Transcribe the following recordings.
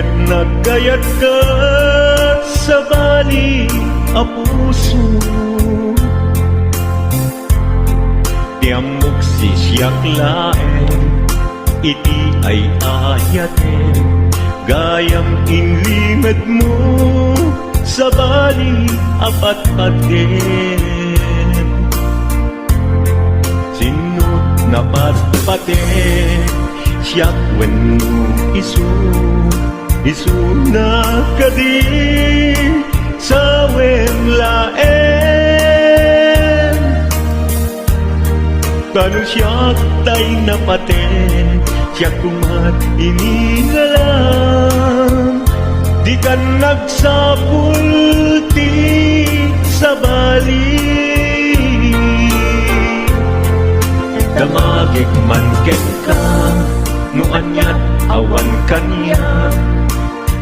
ket nagkayat ka sa bali a puso. Tiamok sisyak laeng, iti ay ayaten, gayam inlimad mo sa bali apat-paten. Sinut na patpaten, siyak wenno isu na kadi sa wemlaen. Tanong siyak tay napaten, siyak kumat inigalam, di ka nagsapulti sa bali. Damagig man ken ka, no anyat awan kanya,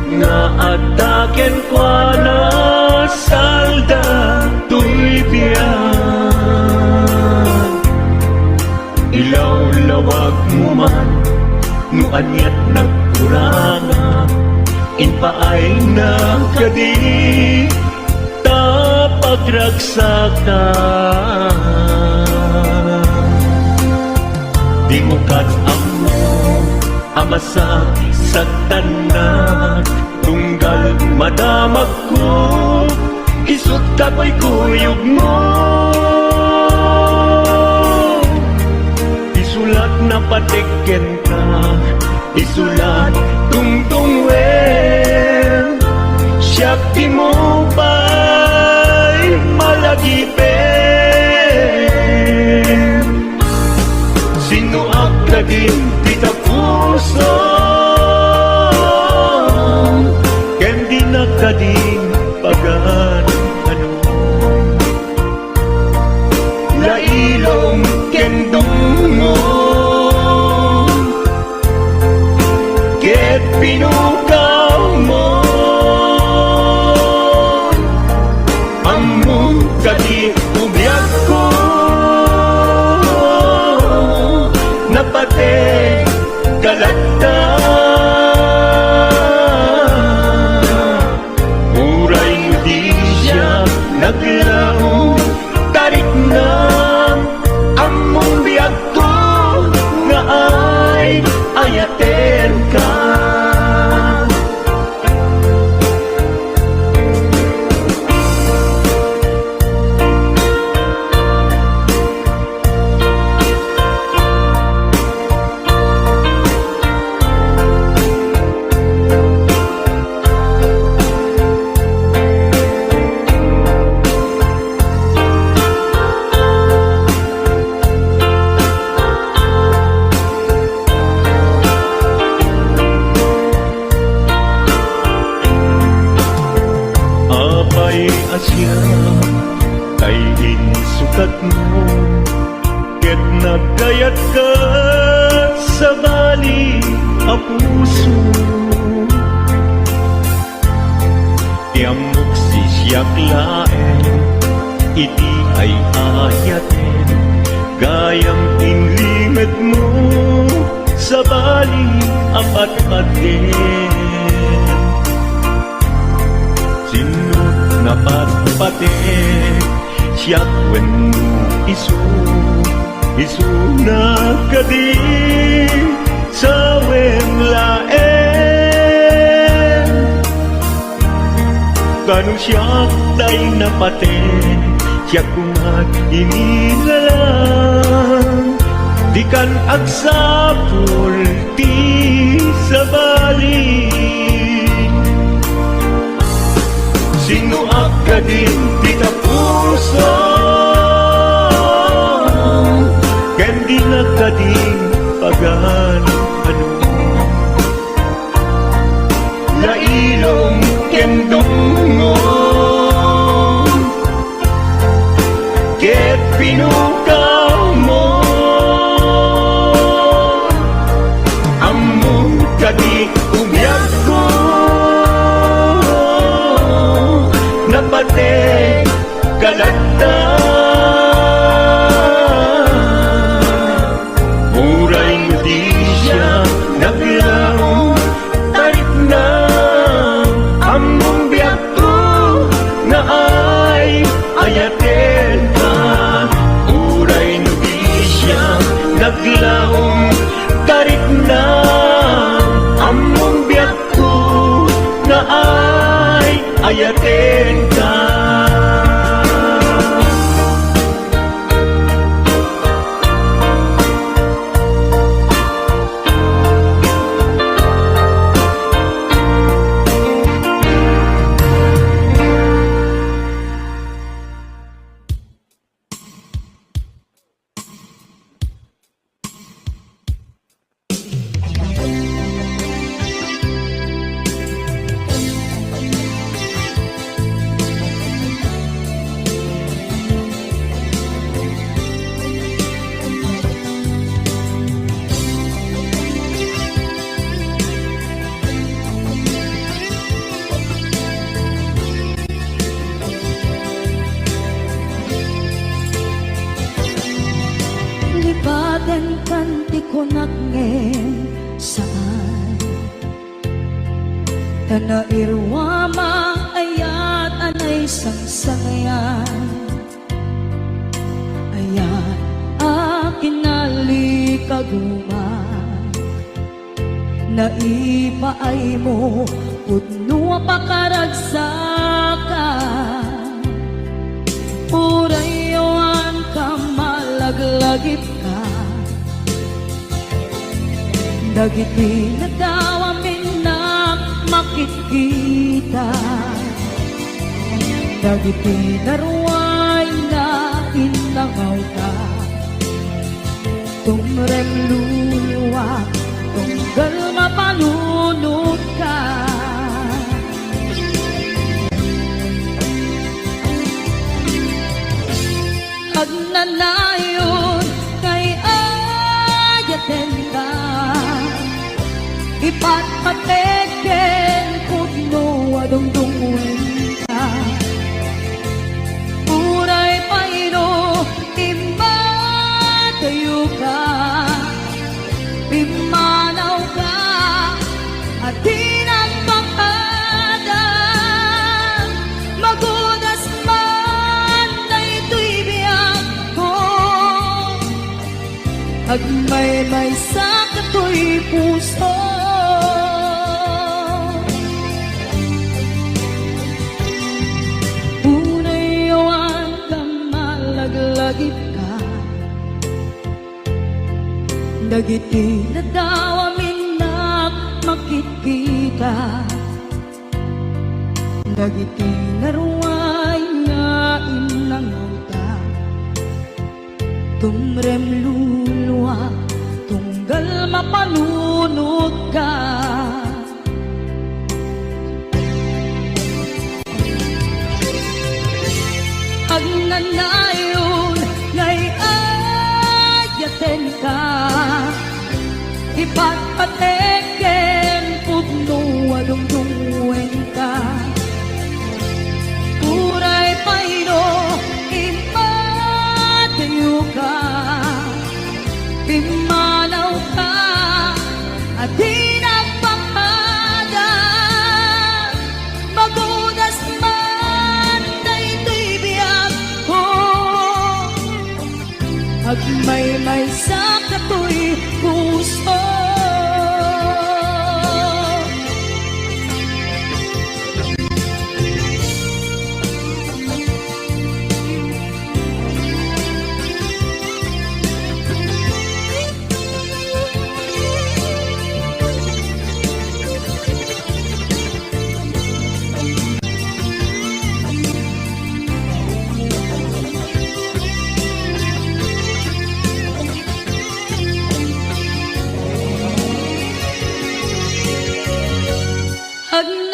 nga ataken kwa na salda tuy biyan. Ilaw-lawag mo man, no anyat nagkuranga, inpaay na kadi tapagragsakan. Di mo kat-amo amasa sa tanan, tunggal madamag ko, isut kapoy kuyog mo. Isulat na patiken ka, isulat tungtungwen, siyak di mo ba'y malagipin. Sino akadin kita puso, ken di nakadin pagan ano. Lailong ken dungo, ket pinukaw mo, among kadi ubyak ko, napate galata. Uray mo di siya naglaw, tarik na among biyag ko, nga ay ayaten ka. Asya kay insukat mo, ket nagkayat ka sa bali a puso. Tiamok sisyak laeng, iti ay ayaten, gayam inlimad mo sa bali apat-paten. Napatpaten, siyak wenno isu na kadi sa wemlaen. Kanong siyak tay napaten, siyak kumat inigalang, di kan agsapul ti sa bali. Sino akadin di ka puso, ken di nakadin pagan ano. Lailong ken dungo, ket pinukaw mo, among kadi umyak ko, napate galata. Muray mo di siya naglaw, tarik na ayaten ka. Lipaten kanti ko nakngem saan Tanairwama ayat anay sangsangayan Ayat akin nalikaguma Naipaay mo putno pakaragsakan Purayawan ka malaglagip ka Dagiti na daw amin na makikita Dagiti na ruway na inangaw ka Tumrem luluwa tunggal mapalunod ka Agnanayon kay ayaten ka Ipatpateken putno adungdungwen ka Uray payno imatayo ka Pimanaw ka at di nagpakadang Magudas man na ito'y biyak ko Agmay-may sa kato'y puso Unayawan ka malaglagip ka Dagiti na daw amin na makikita Dagiti na ruway nga inangaw ka Tumrem luluwa tunggal mapalunod ka Agnanayon ngay ayaten ka Ipatpateken putno adungdungwen ka Uray payno imatayo ka Pimanaw ka at di nagpakadang Magudas man na ito'y biyak ko Agmay-may sa kato'y puso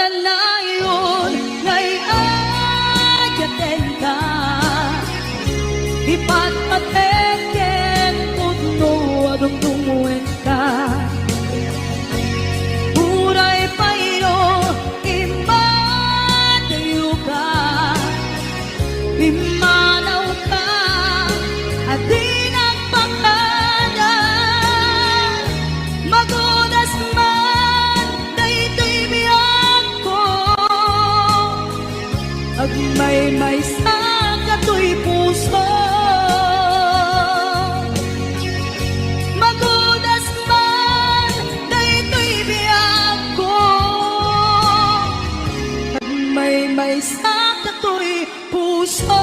Agnanayon ngay ayaten ka Ipatpateken putno adungdungwen ka Uray payno imatayo ka Pimanaw ka at di nagpakadang Magudas man na ito'y biyak sa kato'y puso.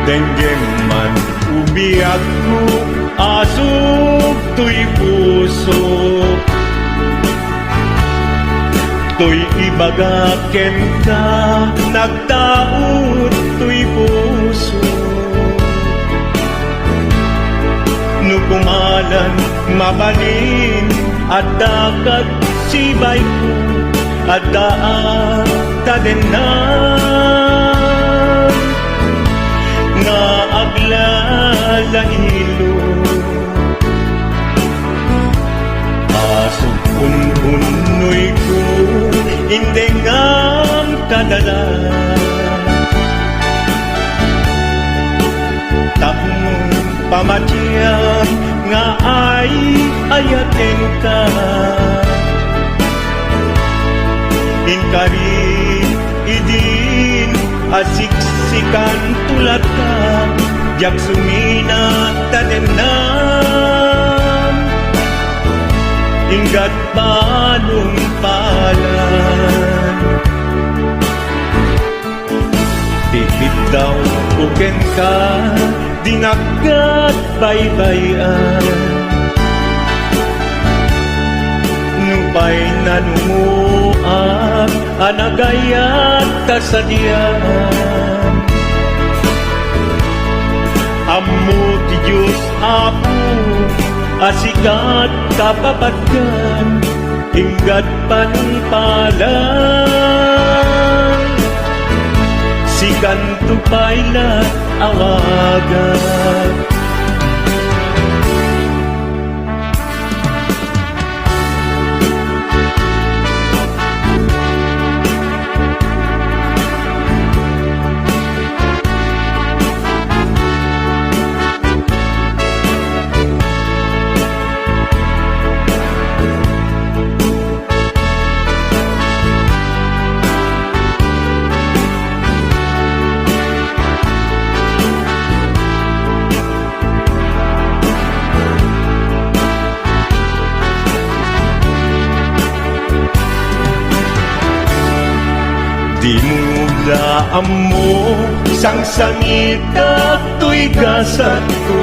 Denggem man umiyak ko, asok to'y puso. To'y ibagaken ka, nagtaot to'y puso. Nukumalan, mabalin, at dakat sibay ko, at daan tadenan. Nga aglalahilo asok unhunoy ko hindi nga kadala tapong pamatyan nga ay ayaten ka inkari idin asiksikan tulad ka jak sumina tadenan inggat balong palan tipid daw uken ka dinagat baybayan nupay nanumuak anagayat kasadyan Ammo ti Diyos Apo asikat kapapatgan inggat panpalan sikan tupayla awagan Di mo daan mo sang sangit at to'y gasat ko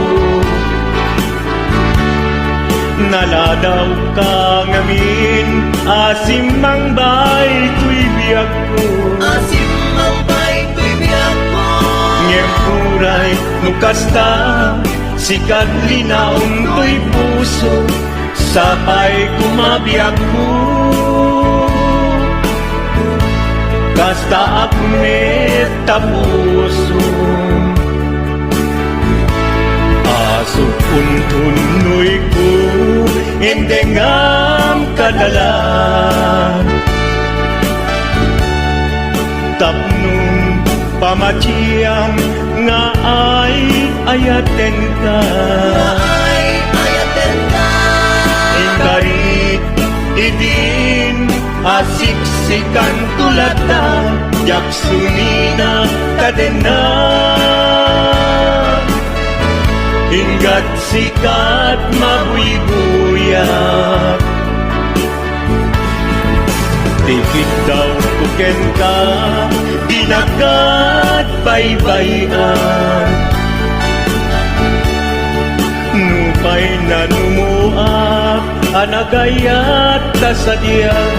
Naladaw ka ngamin asim mang bay to'y biyak ko Asim ang bay ko'y biyak ko Ngem kuray nukasta sikat linaon to'y puso Sapay kumabiyak ko Kasta akmet tapuso Asok untunoy ko Indengam kadalan Tapnong pamatiyang Nga ay ayaten ka Ay ayaten ka Ingarit idin asiksikan tulata jak sumina kadena inggat sikat mabuy-buyak tikit daw kuken ka dinagat baybayan nupay nanumuak anagayat kasadyan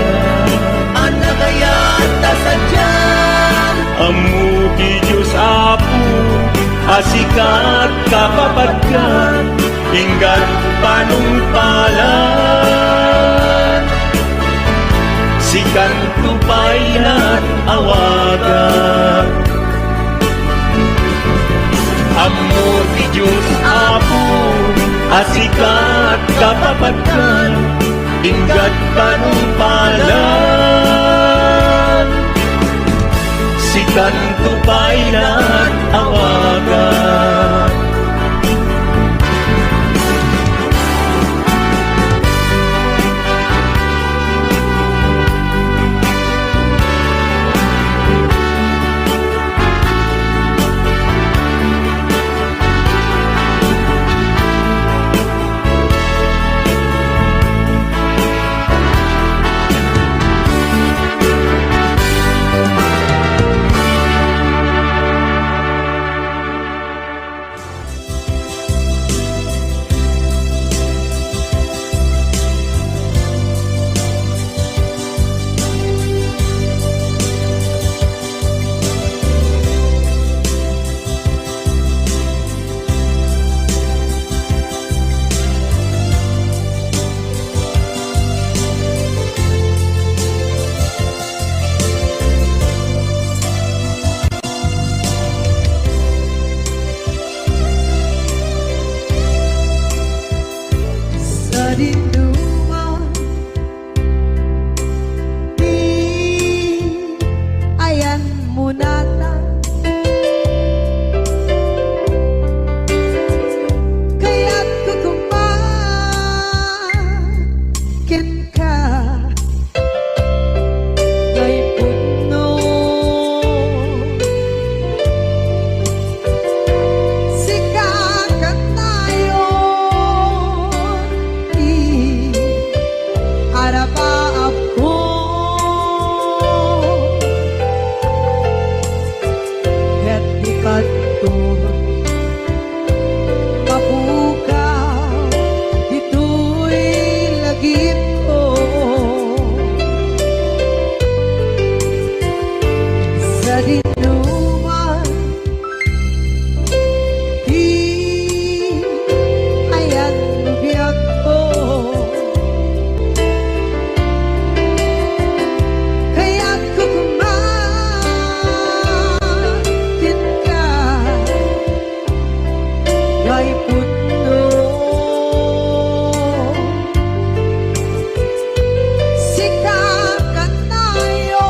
Anagayat tasadyan Amu ki Diyos Apo asikat kapapatgan inggat panumpalan sikan tupaylan awagan Amu ki Diyos Apo asikat kapapatgan inggat panumpalan sikan ko pa'y nag-awagan. Sa dinuman, di ayan mo nata. Kaya't kukumakin ka kay puno. Sikat tayo arapa ako ket ikat to mapukaw ito'y lagip ko sa dinuman di ayan biyak ko. Kaya't kukumakin ka kay puno. Sikat tayo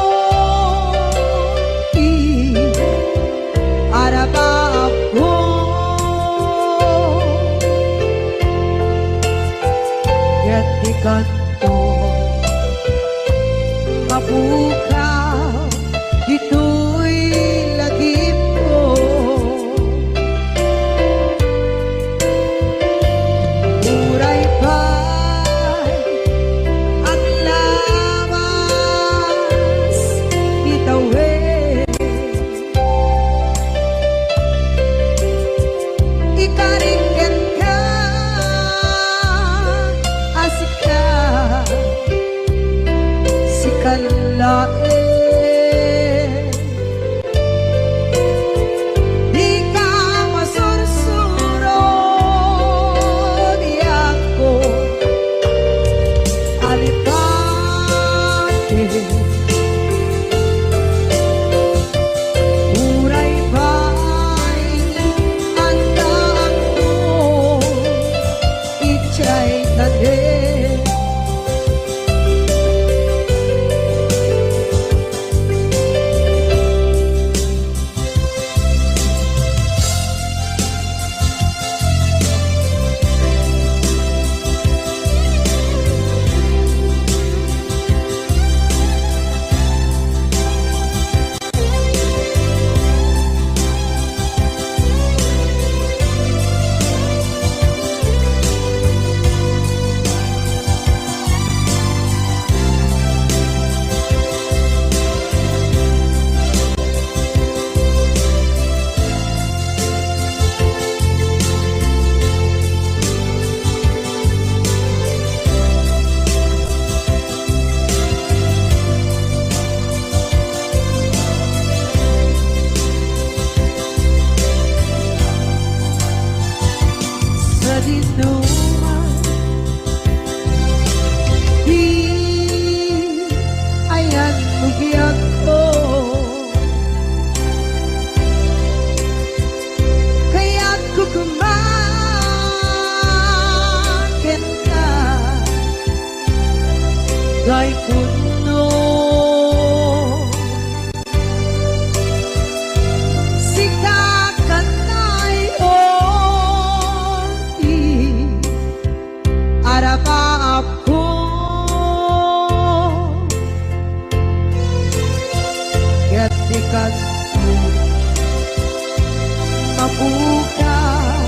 mapukaw,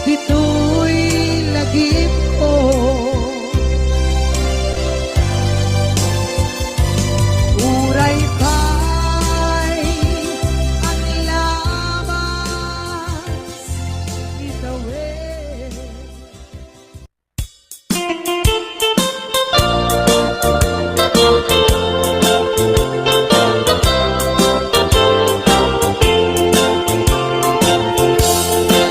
dito'y lagip ko. Uray pa'y ang labas, itawid.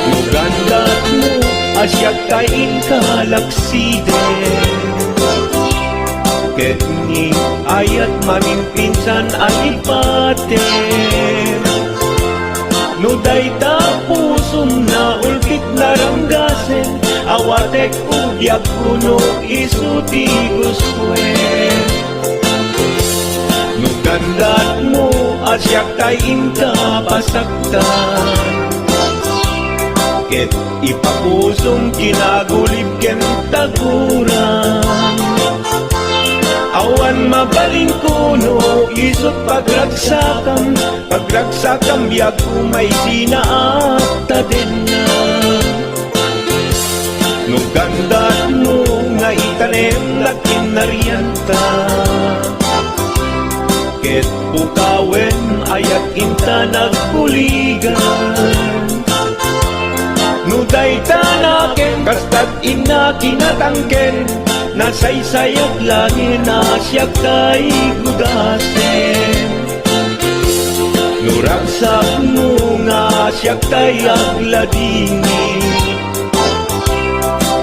Nugandat mo asyak kain kalaksiden Ket ni ayat mamimpinsan alipaten Nuday ta pusum na ulpit naranggasen Awatek ugyag kuno isuti guswen Nugandat mo asyak kain kapasaktan Ket ipapusong kinagulib ken taguran Awan mabalin kuno isot pagragsakam biag umay sinaata din na Nugandat mo nga itanem na kinarianta Ket pukawen ayat inta nagpuligan Nuday tanaken kastat ina kinatangken Nasaysayat langin na siya kay gudasen Nuragsak mo nga siya kay agladini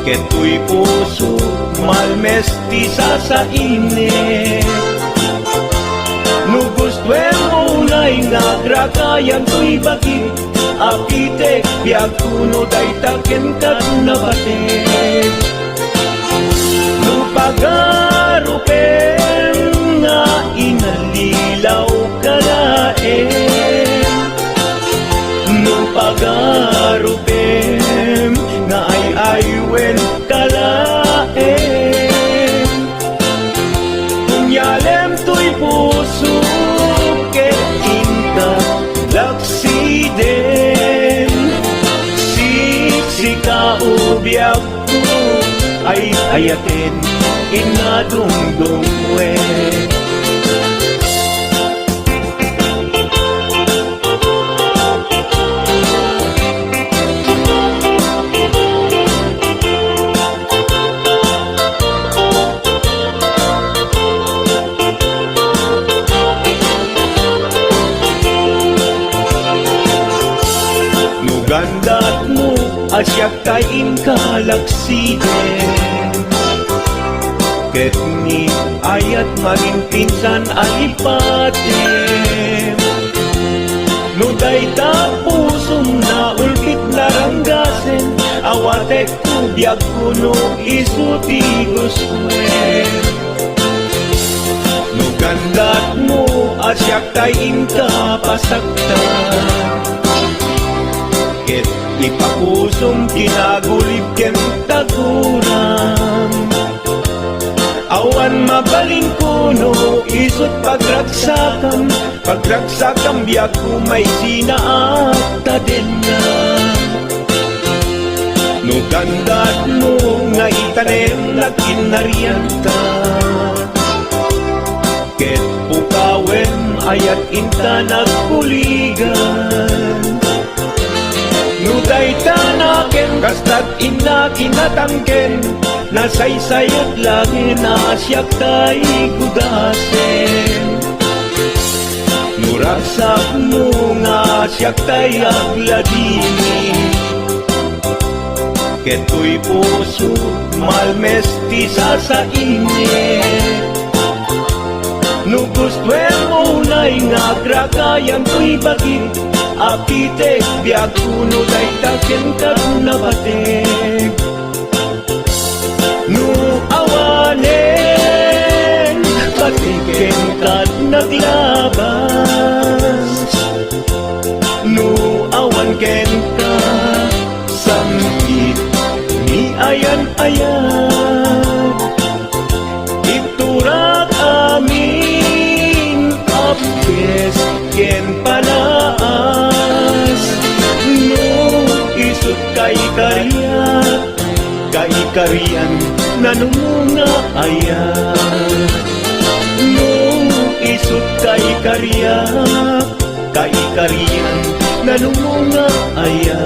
Keto'y puso malmesti sa init Nugustwen mo na'y nagrakayan to'y bakit Apitek biag kuno day taken kat nabaten Nupagarupen nga inalilaw kalaen Nupagarupen nga ay aywen kalaen Kunyalem to'y puso ket inta laksiden Siksika ubiag ko ay ayatin inadungdungwe Nugandat mo asyak kain kalaksiden Ket ni ayat maginpinsan alipaten Nuday ta pusum na ulpit naranggasen Awatek kubyag kuno isuti guswen Nugandat mo asyak tayin kapasaktan Ket ipapusum kinagulib ken taguran Awan mabalin kuno isot pagragsakam biag umay sinaata din na Nugandat mo nga itanem na kinarianta Ket pukawen ayat inta nagpuligan Nuday tanaken kastat ina kinatangken Nasaysayot langin na siya kay gudasen Nuragsak mo nga siya kay agladini Keto'y puso malmesti sa init Nugustwen mo na'y nagrakayan to'y bakit Apitek biag kuno day taken kat nabatek Nu awanen patiken kat naglabas Nu awan ken ka samkit ni ayan-ayan Iturak amin apkes ken panaas Nu Kari-karian nanunga aya no isut kay karian nanunga aya.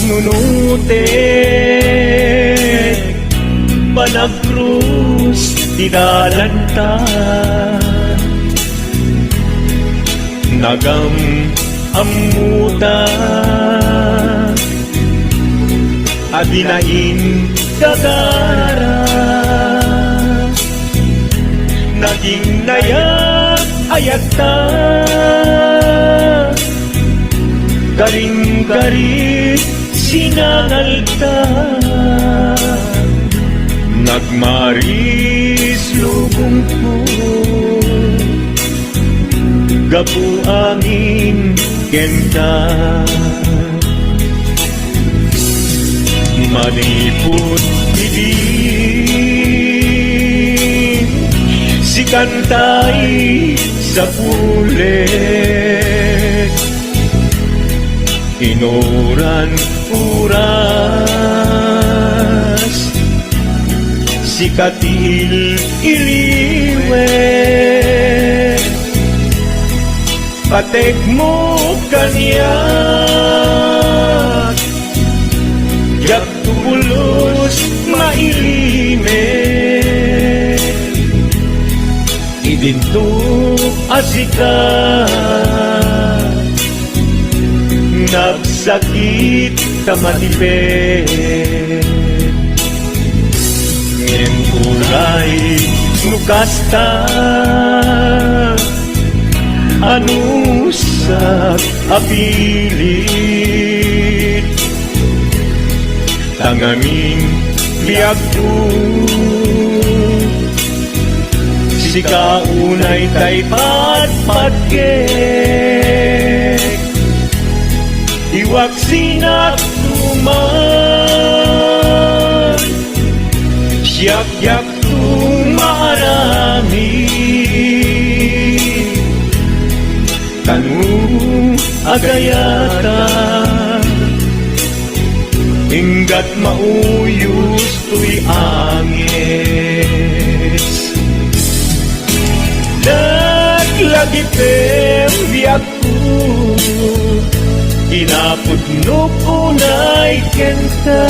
panunutin Panagkrus dinalanta Nagam amuta Adinain gagara Naging nayak ayagta Garing-garing sinangalta nagmaris lubong ko gapu angin kenta maniput bibig si kantay sa pulet inuran uras si katil iliwet patek mo kanya yak tulos mailimet idinto asika nagsakit tamatipet ngin kulay nukasta anusak apilit tangamin biag ko si kaunay tay patpatgek iwak sinak tuman siyak-yak tumarami kanu agayata hinggat mauyos tuy angis naglagi biyak ko inapot no punay kenta